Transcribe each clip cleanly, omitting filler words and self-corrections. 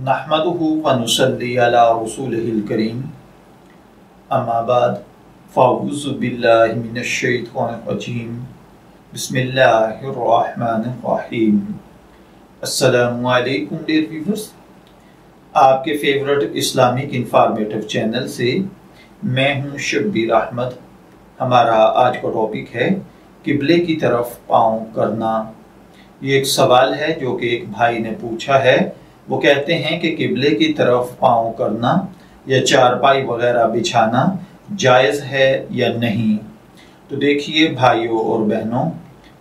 नहमदुहु व नुसल्ली अला रसूलिहिल करीम अम्मा बाद फ़अऊज़ु बिल्लाहि मिनश शैतानिर रजीम बिस्मिल्लाहिर रहमानिर रहीम। अस्सलामु अलैकुम डियर व्यूअर्स, आपके फेवरेट इस्लामिक इंफॉर्मेटिव चैनल से मैं हूं शब्बीर अहमद। हमारा आज का टॉपिक है किबले की तरफ पाँव करना। ये एक सवाल है जो कि एक भाई ने पूछा है। वो कहते हैं कि किबले की तरफ पाँव करना या चारपाई वगैरह बिछाना जायज़ है या नहीं। तो देखिए भाइयों और बहनों,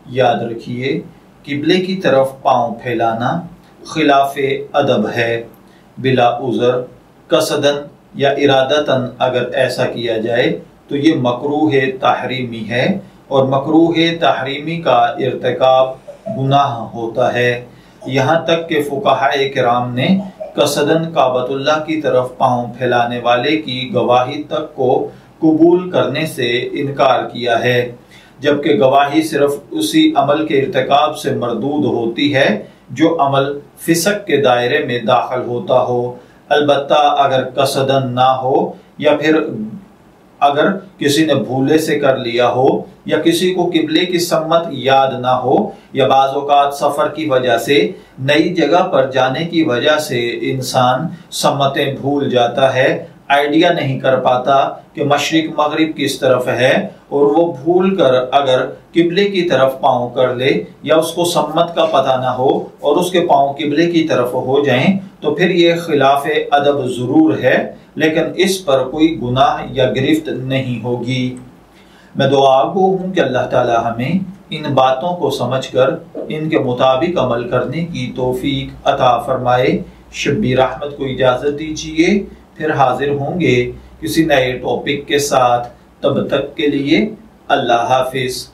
याद रखिए किबले की तरफ पाँव फैलाना खिलाफ़े अदब है। बिला उज़र कसदन या इरादतन अगर ऐसा किया जाए तो ये मकरूह तहरीमी है और मकरूह तहरीमी का इर्तिकाब गुनाह होता है। यहाँ तक कि फुक़हाए किराम ने कसदन काबतुल्लाह की तरफ पाँव फैलाने वाले की गवाही तक को कबूल करने से इनकार किया है, जबकि गवाही सिर्फ उसी अमल के इर्तिकाब से मरदूद होती है जो अमल फिसक के दायरे में दाखिल होता हो। अलबत्ता अगर कसदन ना हो या फिर अगर किसी ने भूले से कर लिया हो या किसी को किबले की सम्मत याद ना हो या बाज़ औक़ात सफ़र की वजह से नई जगह पर जाने की वजह से इंसान सम्मतें भूल जाता है, आइडिया नहीं कर पाता कि मशरिक मगरिब किस तरफ है और वो भूल कर अगर किबले की तरफ पाँव कर ले या उसको सम्मत का पता ना हो और उसके पाँव किबले की तरफ हो जाएं तो फिर ये खिलाफ़े अदब ज़रूर है, लेकिन इस पर कोई गुनाह या गिरफ्त नहीं होगी। मैं दुआ गो हूँ कि अल्लाह ताला हमें इन बातों को समझकर इनके मुताबिक अमल करने की तौफीक अता फरमाए। शब्बीर अहमद को इजाज़त दीजिए, फिर हाजिर होंगे किसी नए टॉपिक के साथ। तब तक के लिए अल्लाह हाफिज़।